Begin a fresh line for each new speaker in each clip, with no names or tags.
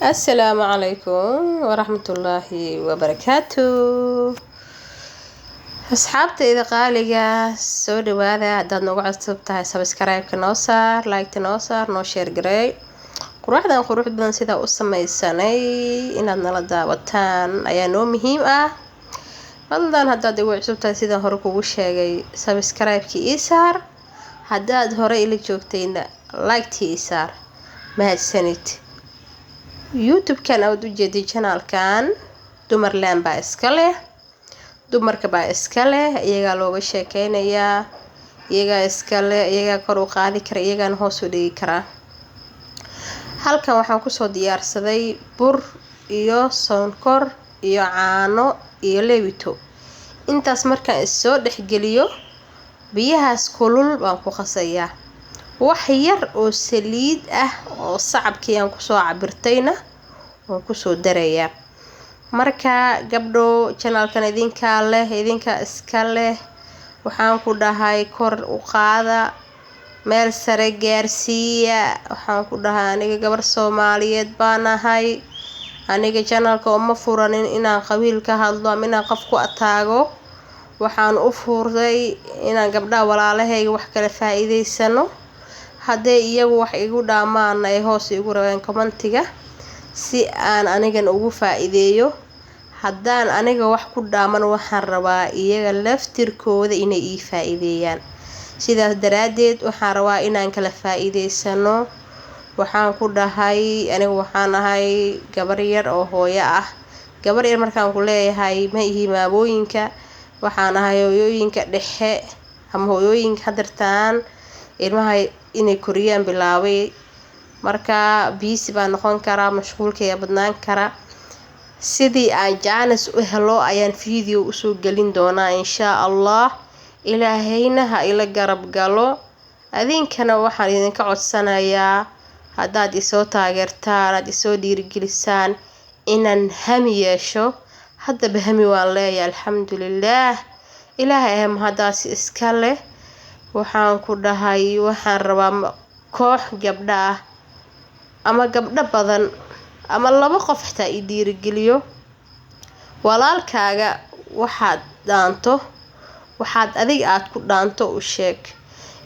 السلام عليكم ورحمة الله وبركاته. أصحابتي إذا قاليقة سودي وهذا عدد نوع عصبتها سبسكرايب كنوصر لايك تنوصر نو شير جراي قروحدا قروح بدن سيدا usamaysanay inaad nala daawataan ayaa noo muhiim ah. fadlan haddaad igu cusubtahay sidaan hore kugu sheegay subscribe-kii ii saar, haddaad hore ila joogtayna like-tii ii saar. mahadsanid. YouTube-kan aad u jeedid channel-kan dumarland baa iska leh, dumarka baa iska leh, iyagaa looga sheekeynayaa, iyagaa iska leh, iyagaa kor u qaadi kara, iyagaan hoos u dhigi karaa. halkan waxaan kusoo diyaarsaday bur iyo sonkor iyo caano iyo leewito. intaas markaan soo dhexgeliyo biyahaas kulul baan ku qasayaa. wax yar oo saliid ah oo sacabkii aan kusoo cabirtayna waan kusoo darayaa. marka gabdho channel-kan idinka iska leh, waxaan ku dhahay kor u qaada, meel sare gaarsiiya. waxaan ku dhahay aniga gabar Soomaaliyeed baan ahay, aniga channel-ka uma furanin inaan qabiil ka hadlo ama inaan qof ku ataago. waxaan u furay inaan gabdhaha walaalahayga wax kala faa'iideysano. hadday iyagu wax igu dhaamaan ay hoos igu rabeen commentiga si aan anigan ugu faa'iideeyo. haddaan aniga wax ku dhaaman waxaan rabaa iyaga laftirkooda inay ii faa'iideeyaan. sidaas daraadeed waxaan rabaa inaan kala faa'iideysano. waxaan ku dhahay aniga waxaan ahay gabar yar oo hooyo ah. gabar yar markaan ku leeyahay ma ihi maamooyinka, waxaan ahay hooyooyinka dhexe ama hooyooyinka hadartaan ilmaha inay koriyaan bilaabay. marka busy baan noqon karaa, mashquulkaya badnaan kara. sidii aan jaanis u helo ayaan video usoo gelin doonaa insha Allah. ilaahayna ha ila garab galo. adinkana waxaan idinka codsanayaa haddaad isoo taageertaan, aad isoo dhiirigelisaan inaan hami yeesho. haddaba hami waan leeyahay alxamdulillaah. ilaahay mahadaas iska leh. waxaan ku dhahay waxaan rabaa koox gabdha ah ama gabdho badan ama laba qof xitaa i dhiirigeliyo. walaalkaaga waxaad dhaanto, waxaad adiga aad ku dhaanto u sheeg.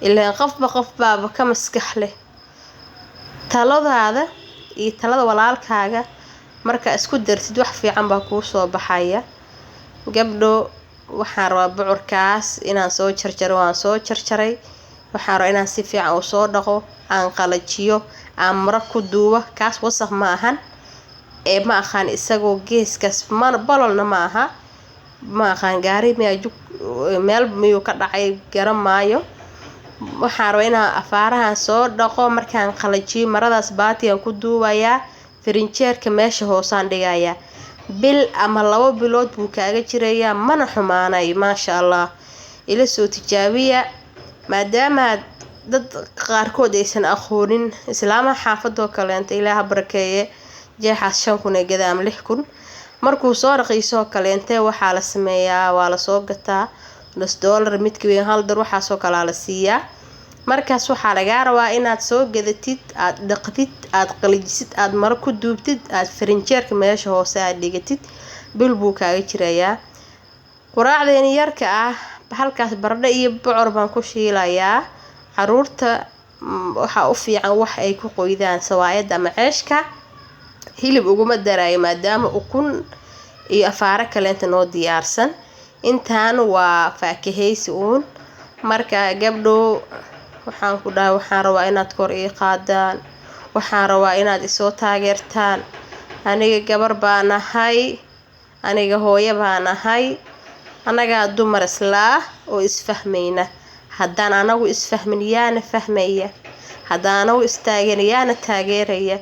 ilaan qofba qof baaba ka maskax leh. taladaada iyo talada walaalkaaga marka isku dartid wax fiican baa kuu soo baxaya. gabdho waxaan rabaa bocorkaas inaan soo jarjaro, waan soo jarjaray. waxaan rabaa inaan si fiican u soo dhaqo, aan qalajiyo, aan mara ku duubo. kaas wasakh ma ahan ee ma aqaan isagoo geeskaas bololna ma aha, ma aqaan gaari meel miyuu ka dhacay garan maayo. waxaan rabaa inaan afaarahan soo dhaqo. markaan qalajiyo maradaas baatigan ku duubayaa, firinjeerka meesha hoosaan dhigayaa. bil ama 2 bilood buu kaaga jirayaa, mana xumaanay. maasha Allah, ila soo tijaabiya. maadaama dad qaarkood aysan aqoonin islaamaha xaafadoo kaleenta ilaaha barakeeye jeexaas 5,000 ee gadaam 6,000 markuu soo raqiiso kaleente waxaa la sameeyaa, waa la soo gataa $1 midkii weyn $1 waxaasoo kala la siiyaa. markaas waxaa laga rabaa inaad soo gadatid, aad dhaqtid, aad qalajisid, aad maro ku duubtid, aad firinjeerka meesha hoose aad dhigatid. bil buu kaaga jirayaa. quraacdeeni yarka ah halkaas baradho iyo bocor baan ku shiilayaa. caruurta waxaa u fiican wax ay ku qoydaan sawaayada ama ceeshka. hilib uguma daraayo maadaama ukun iyo afaara kaleenta noo diyaarsan. intaan waa faakahaysi uun. marka gabdho waxaan ku dhahay waxaan rabaa inaad kor ii qaadaan, waxaan rabaa inaad isoo taageertaan. aniga gabar baan ahay, aniga hooyo baan ahay, anagaa dumar islaa oo isfahmayna. haddaan anagu isfahmin yaana fahmaya, haddaan anagu istaagan yaana taageeraya.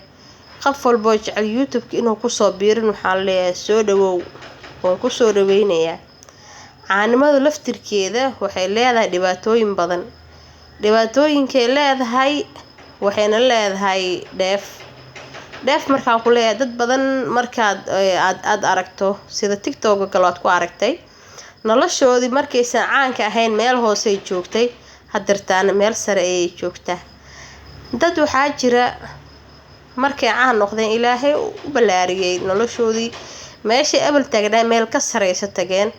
qof walbo jecel YouTube-ka inuu kusoo biirin waxaan leeyahay soo dhawow, waan kusoo dhaweynayaa. caanimadu laftirkeeda waxay leedahay dhibaatooyin badan. dhibaatooyinkay leedahay waxayna leedahay dheef markaan ku leeyahay dad badan markaad aad aragto sida TikTok kale aad ku aragtay noloshoodii markaysan caanka ahayn meel hoose ay joogtay, hadartaan meel sare ay joogtaa. dad waxaa jira markay caan noqdeen ilaahay u balaariyay noloshoodii meesha abal taagnaa meel ka sareysa tageen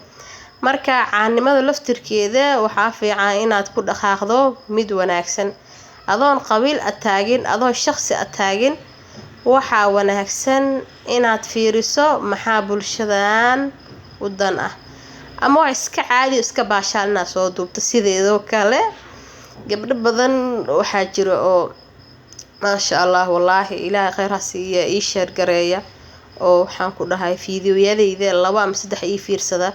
marka caannimada laftirkeeda waxaa fiican inaad ku dhaqaaqdo mid wanaagsan adoon qabiil ataagin adoo shakhsi ataagin waxaa wanaagsan inaad fiiriso maxaa bulshadan u dan ah ama wax iska caadi iska baashaan inaad soo duubto sideedoo kale gabdho badan waxaa jira oo maasha Allah wallaahi ilaahay khayr ha siiyo ii sheer gareeya oo waxaan ku dhahay fiidiyoyadayda 2 ama 3 ii fiirsada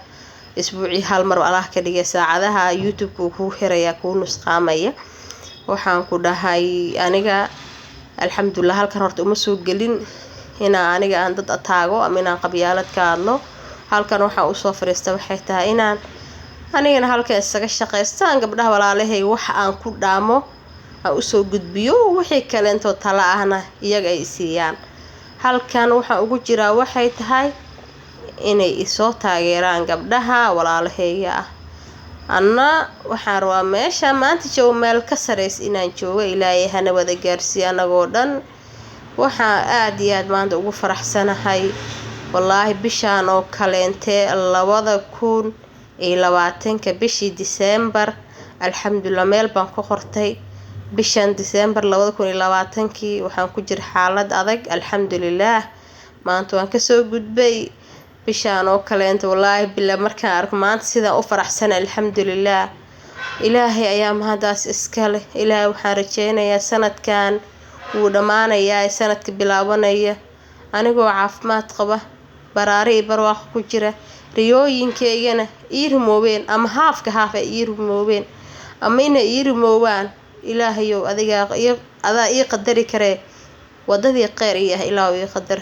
isbuuci hal mar Allah ka dhigay saacadaha YouTube-ku ku xiraya ku nusqaamaya waxaan ku dhahay aniga alxamdulillah halkan horta uma soo gelin aniga aan dad ataago ama inaan qabyaalad ka hadlo halkan waxa uu soo fariistay waxay tahay inaan anigana halkan isaga shaqeystaan gabdhaha walaalahay wax aan ku dhaamo aan u soo gudbiyo wixii kale inta tala ahna iyaga ay siiyaan halkan waxa ugu jira waxay tahay inay isoo taageeraan gabdhaha walaalahayga ah anna waxaan rabaa meesha maanta joogo meel ka sareys inaan joogo ilaahay hana wada gaarsiiyo anagoo dhan waxaa aad iyo aad maanta ugu faraxsanahay wallaahi bishaan oo kaleente 2020 bishii December alxamdulillah meel baan ku qortay bishan December 2020 waxaan ku jir xaalad adag alxamdulillah maanta waan ka soo gudbay bishaan oo kaleente wallaahi bilaa markaan arko maanta sida u faraxsan alxamdulillah ilaahay ayaa mahadaas iska leh ilaahay waxaan rajeynayaa sanadkan wuu dhamaanayaa sanadka bilaabanaya anigoo caafimaad qaba baraari barwaaqo ku jira riyooyinkeygana ii rumoobeen ama haafka ay ii rumoobeen ama inay ii rumoowaan ilaahayow adaa ii qadari karee wadadii qeyr ii ah ilaahu ii qadar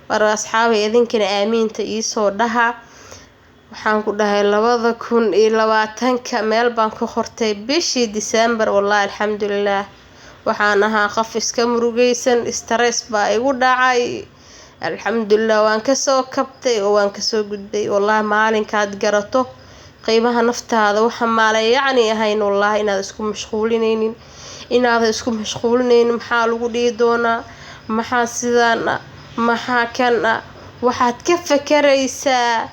war asxaabay idinkana aamiinta ii soo dhaha waxaan ku dhahay 2020 meel baan ku qortay bishii December wallahi alxamdulillah waxaan ahaa qof iska murugaysan stress baa igu dhacay alxamdulillah waan ka soo kabtay oo waan ka soo gudbay wallahi maalinkaad garato qiimaha naftaada waxa maalay yacni ahayn wallahi inaad isku mashquulinaynin maxaa lagu dhigi doonaa maxaa sidaan maxaa kan waxaad ka fakaraysaa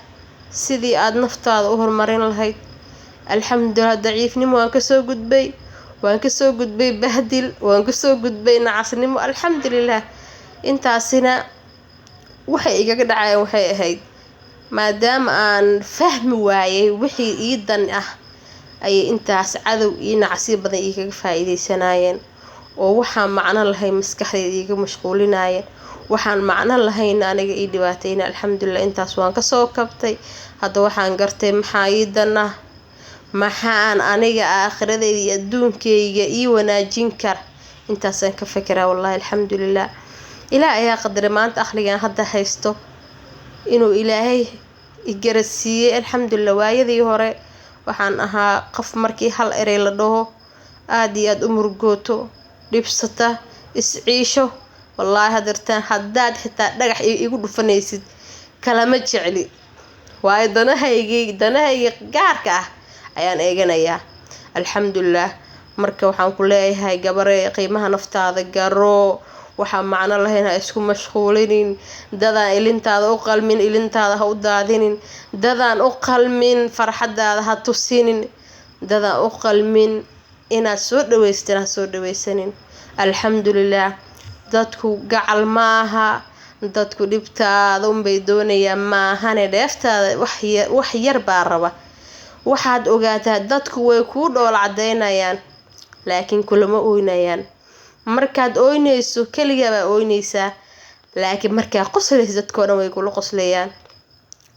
sidii aad naftaada u horumarin lahayd alxamdulillah daciifnimo waan ka soo gudbay bahdil waan ka soo gudbay nacasnimo alxamdulillah intaasina waxay igaga dhacayeen waxay ahayd maadaama aan fahmi waayay wixii ii dan ah ay intaas cadow iyo nacsiib badan iiga faa'iideysanayeen oo waxaan macno lahayn maskaxdayda iiga mashquulinayeen waxaan macno lahayn aniga ii dhibaatayna alxamdulillah intaas waan ka soo kabtay hadda waxaan gartay maxaa ii dan ah maxaan aniga aakhiradayda iyo adduunkayga ii wanaajin kara intaasaan ka fikiraa wallahi alxamdulillah ilaahay ayaa qadaray maanta aqligan hadda haysto inuu ilaahay igarasiiyay alxamdulillah waayadii hore waxaan ahaa qof markii hal eray la dhaho aad iyo aad u murugooto dhibsata isciisho wallahi hadartaan haddaad xitaa dhagax igu dhufanaysid kalama jecli waayo danahayga gaarka ah ayaan eeganayaa alxamdulillah marka waxaan ku leeyahay gabarey qiimaha naftaada garo waxa macno lahayn ha isku mashquulinin dadaan ilintaada u qalmin ilintaada ha u daadinin dadaan u qalmin farxadaada ha tusinin dadaan u qalmin inaad soo dhaweystaan ha soo dhaweysanin alxamdulillah dadku gacal maaha dadku dhibtaada unbay doonayaan maahane dheeftaada wax yar baa raba waxaad ogaataa dadku way kuu dhoola cadeynayaan laakiin kulama ooynayaan markaad ooynayso kaliya baa ooynaysaa laakiin markaa qoslayso dadkoo dhan way kula qoslayaan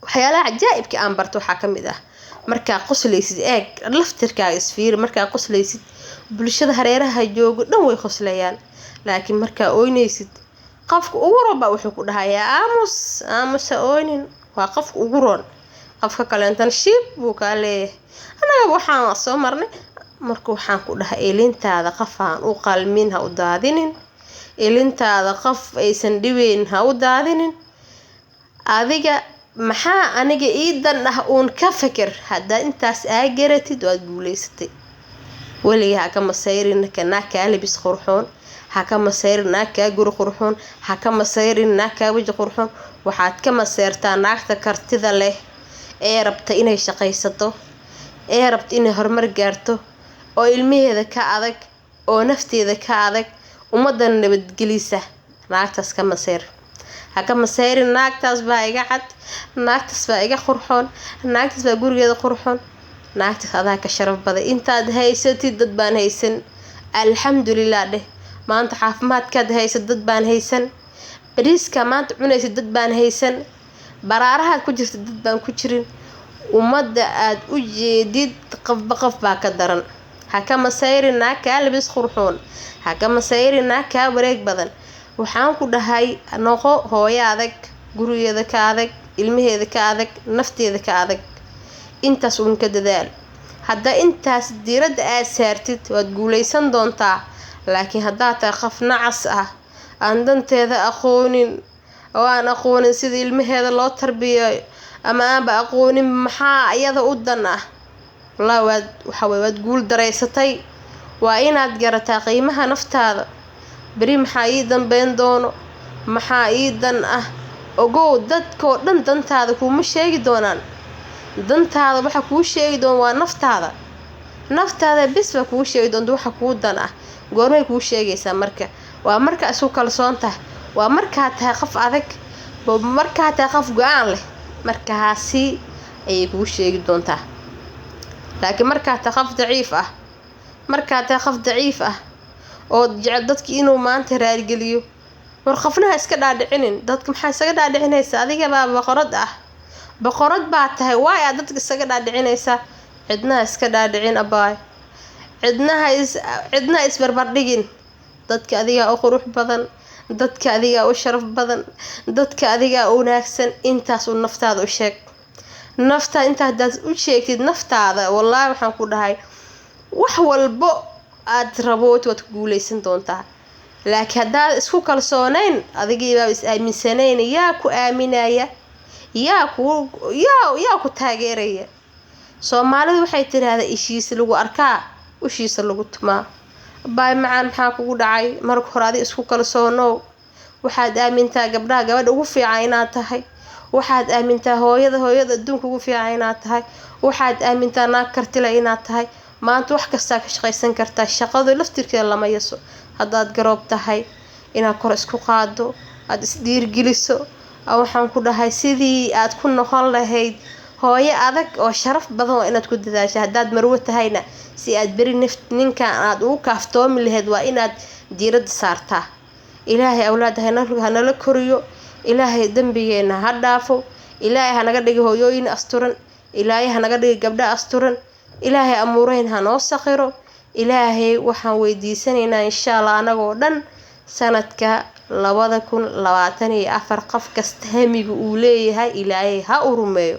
waxyaalaha cajaa'ibka aan barto waxaa ka mid ah markaa qoslaysid eeg laftirkaaga isfiiri markaa qoslaysid bulshada hareeraha joogo dhan way qoslayaan laakiin markaa ooynaysid qofka ugu roon baa wuxuu ku dhahayaa aamusa ooynin waa qofka ugu roon qofka kaleentan shiib buu kaa leeyahay anaga waxaan soo marnay marka waxaan ku dhahay ilintaada qof aan u qalmin ha u daadinin ilintaada qof aysan dhiweyn ha u daadinin adiga maxaa aniga ii dan ah uun ka fikir haddaa intaas garatid waad guuleysatay weligaa ka masayrin kana kaa labis qurxoon haka masayrin naag kaa guri qurxoon haka masayrin naag kaa waji qurxoon waxaad ka maseertaa naagta kartida leh ee rabta inay shaqaysato ee rabta inay horumar gaarto oo ilmaheeda ka adag oo nafteeda ka adag ummadan nabadgelisa naagtaas ka masayr haka masayrin naagtaas baa iga cad naagtaas baa iga qurxoon naagtaas baa gurigeeda qurxoon naagtaas adaa ka sharaf badan intaad haysatid dad baan haysan alxamdulillaah dheh maanta caafimaadkaad haysa dad baan haysan bariiska maanta cunaysa dad baan haysan baraarahaad ku jirta dad baan ku jirin ummadda aad u jeedid qof baa ka daran haka masayrin naag kaa labis qurxoon haka masayrin naag kaa wareeg badan waxaan ku dhahay noqo hooyo adag gurigeeda ka adag ilmaheeda ka adag nafteeda ka adag intaas uun ka dadaal hadda intaas diiradda aad saartid waad guulaysan doontaa laakiin haddaad tahay qof nacas ah aan danteeda aqoonin oo aan aqoonin sida ilmaheeda loo tarbiyeeyo ama aanba aqoonin maxaa iyada u dan ah wallaahi waad guul daraysatay waa inaad garataa qiimaha naftaada beri maxaa ii dambeyn doono maxaa ii dan ah ogow dadkoo dhan dantaada kuma sheegi doonaan dantaada waxa kuu sheegi doon waa naftaada bis baa kuu sheegi doonta waxa kuu dan ah goormay kuu sheegaysaa marka waa markaa isu kalsoon tahay waa markaa tahay qof adag markaa tahay qof go-aan leh markaasi ayay kuu sheegi doontaa laakiin markaa tahay qof daciif ah oo jecel dadka inuu maanta raarigeliyo war qofnaha iska dhaadhicinin dadka maxaa isaga dhaadhicinaysa adiga baa boqorad baa tahay waay aad dadka isaga dhaadhicinaysaa cidnaha iska dhaadhicin abaay cidnaha isbarbardhigin dadka adigaa u qurux badan dadka adigaa u sharaf badan dadka adigaa u wanaagsan intaas u naftaada u sheeg naftaa intaa haddaad u sheegtid naftaada wallaahi waxaan ku dhahay wax walbo aad rabood waad ku guulaysan doontaa laakiin haddaad isku kalsoonayn adigiibaa is aaminsanayn yaa ku aaminaya yaa ku taageeraya soomaalidu waxay tiraahdaa ishiisa lagu arkaa ushiisa lagu tumaa baay macaan maxaa kugu dhacay marka hore adiga isku kalsoonow waxaad aamintaa gabadha ugu fiican inaad tahay waxaad aamintaa hooyada adduunka ugu fiican inaad tahay waxaad aamintaa naag kartile inaad tahay maanta wax kastaa ka shaqaysan kartaa shaqadu laftirkeeda lama yaso haddaad garoob tahay inaad kor isku qaado aad isdhiirgeliso waxaan ku dhahay sidii aad ku noqon lahayd hooyo adag oo sharaf badan waa inaad ku dadaasho haddaad marwo tahayna si aad beri ninkan aad ugu kaaftoomi lahayd waa inaad diiradda saartaa ilaahay awlaad hanala koriyo ilaahay dembigeena ha dhaafo ilaahay hanaga dhigi hooyooyin asturan ilaahay hanaga dhigi gabdha asturan ilaahay amuurayn hanoo saqiro ilaahay waxaan weydiisanaynaa insha allah anagoo dhan sanadka 2024 qof kasta hamiga uu leeyahay ilaahay ha u rumeeyo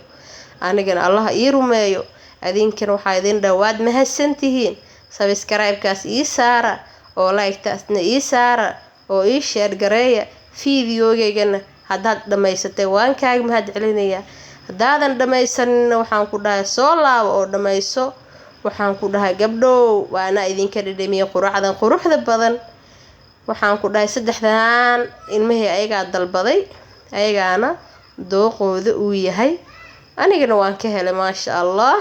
anigana allah ii rumeeyo adinkan waxaa idin dhawaad mahadsantihiin subscribe-kaas ii saara oo like-taasna ii saara oo ii share gareeya fiidiyogaygana haddaad dhamaysatay waan kaaga mahad celinayaa haddaadan dhamaysanina waxaan ku dhahay soo laabo oo dhamayso waxaan ku dhahay gabdhow waana idinka dhadhamiyay quruxdan quruxda badan waxaan ku dhahay saddexdan ilmihii ayagaa dalbaday ayagaana dooqooda uu yahay anigana waan ka helay maasha allah